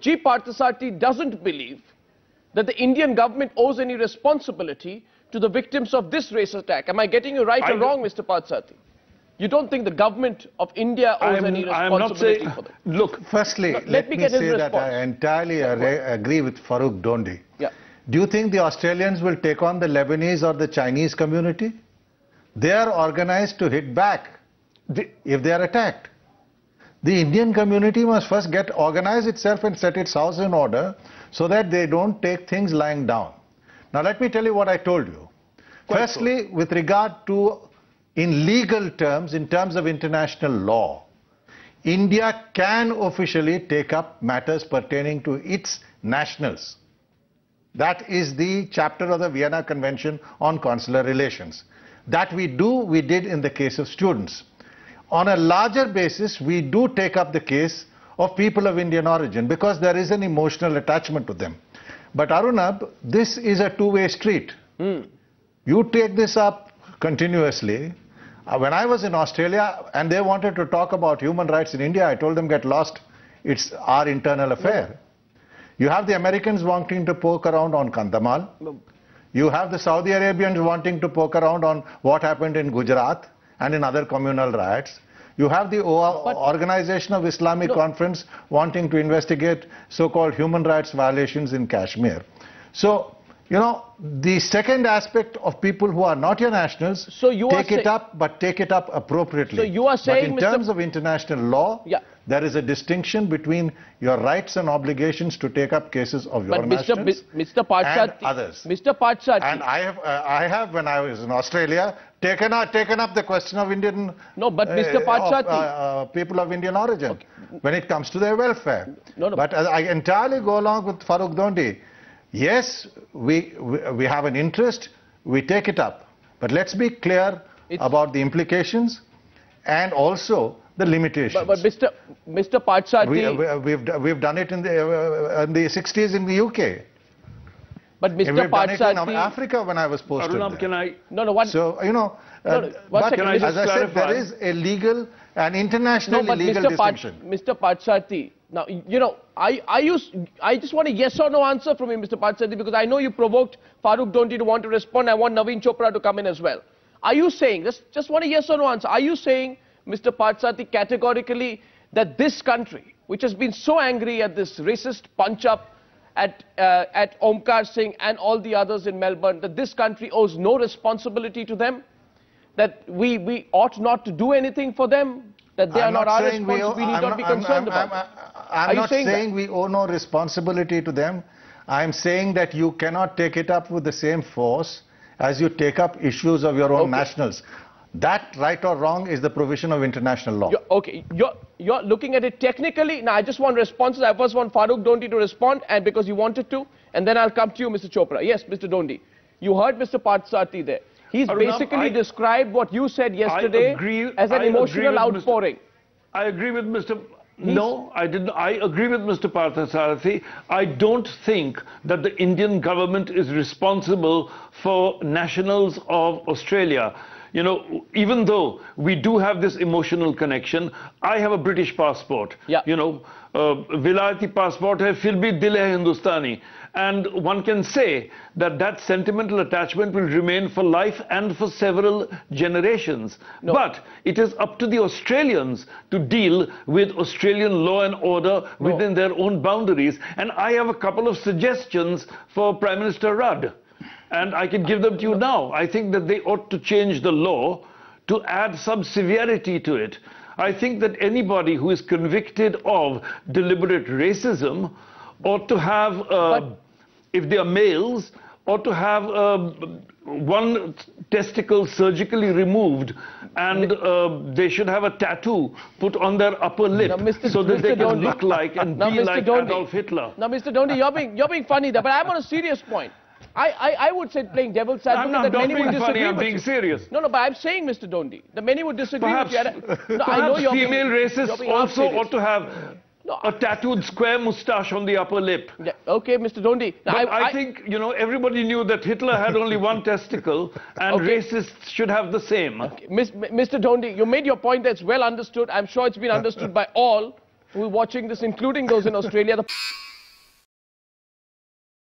G. Parthasarathi doesn't believe that the Indian government owes any responsibility to the victims of this race attack. Am I getting you right or wrong, Mr. Parthasarathi? You don't think the government of India owes any responsibility for that? Look, firstly, let me say that I entirely agree with Farooq Dhondy. Yeah. Do you think the Australians will take on the Lebanese or the Chinese community? They are organized to hit back if they are attacked. The Indian community must first organize itself and set its house in order so that they don't take things lying down. Now let me tell you what I told you. Firstly, with regard to in legal terms, in terms of international law, India can officially take up matters pertaining to its nationals. That is the chapter of the Vienna Convention on Consular Relations. That we did in the case of students. On a larger basis, we do take up the case of people of Indian origin because there is an emotional attachment to them. But Arunabh, this is a two-way street. You take this up continuously. When I was in Australia and they wanted to talk about human rights in India, I told them, get lost. It's our internal affair. You have the Americans wanting to poke around on Kandhamal. You have the Saudi Arabians wanting to poke around on what happened in Gujarat and in other communal riots. You have the Organization of Islamic Conference wanting to investigate so-called human rights violations in Kashmir. So, you know, the second aspect of people who are not your nationals, take it up, but take it up appropriately. So you are saying, but in terms of international law, there is a distinction between your rights and obligations to take up cases of your nationals and others. Mr. Parthasarathi. And I have, when I was in Australia, taken up the question of Indian Mr. Parthasarathi, people of Indian origin when it comes to their welfare. But I entirely go along with Farooq Dhondy. Yes, we have an interest, we take it up. But let's be clear about the implications and also the limitations. But Mr. Parthasarathi, we've done it in the 60s in the UK. But Mr. Parthasarathi, in Africa when I was posted Arunabh, there. can I? So, you know, but can I as I said, there is a legal and internationally legal distinction. Mr. Parthasarathi, now, you know, I just want a yes or no answer from you, Mr. Parthasarathi, because I know you provoked Farooq Dhondy to want to respond. I want Naveen Chopra to come in as well. Are you saying, just want a yes or no answer, are you saying, Mr. Parthasarathi, categorically that this country, which has been so angry at this racist punch-up at Omkar Singh and all the others in Melbourne, that this country owes no responsibility to them? That we ought not to do anything for them? That they are not our responsibility, we need not be concerned about them? I'm not saying we owe no responsibility to them. I'm saying that you cannot take it up with the same force as you take up issues of your own nationals. That, right or wrong, is the provision of international law. You're looking at it technically. Now, I just want responses. I first want Farooq Dhondy to respond, and because you wanted to, and then I'll come to you, Mr. Chopra. Yes, Mr. Dhondy. You heard Mr. Parthasarathi there. He's basically described what you said yesterday as an emotional outpouring. I agree with Mr. No, I didn't. I agree with Mr. Parthasarathi. I don't think that the Indian government is responsible for nationals of Australia. You know, even though we do have this emotional connection, I have a British passport. You know, Vilayati passport hai, fir bhi dil hai Hindustani. And one can say that that sentimental attachment will remain for life and for several generations. But it is up to the Australians to deal with Australian law and order within their own boundaries. And I have a couple of suggestions for Prime Minister Rudd. And I can give them to you now. I think that they ought to change the law to add some severity to it. I think that anybody who is convicted of deliberate racism ought to have, if they are males, ought to have one testicle surgically removed, and they should have a tattoo put on their upper lip so that they can look like and be like Adolf Hitler. Now, Mr. Dhondy, you're being funny there, but I'm on a serious point. I would say, playing devil's advocate, that many would disagree I'm being serious. No, but I'm saying, Mr. Dhondy, that many would disagree with you. Perhaps female racists also ought to have a tattooed square moustache on the upper lip. Okay, Mr. Dhondy. I think, you know, everybody knew that Hitler had only one testicle, and racists should have the same. Mr. Dhondy, you made your point that's well understood. I'm sure it's been understood by all. who are watching this, including those in Australia.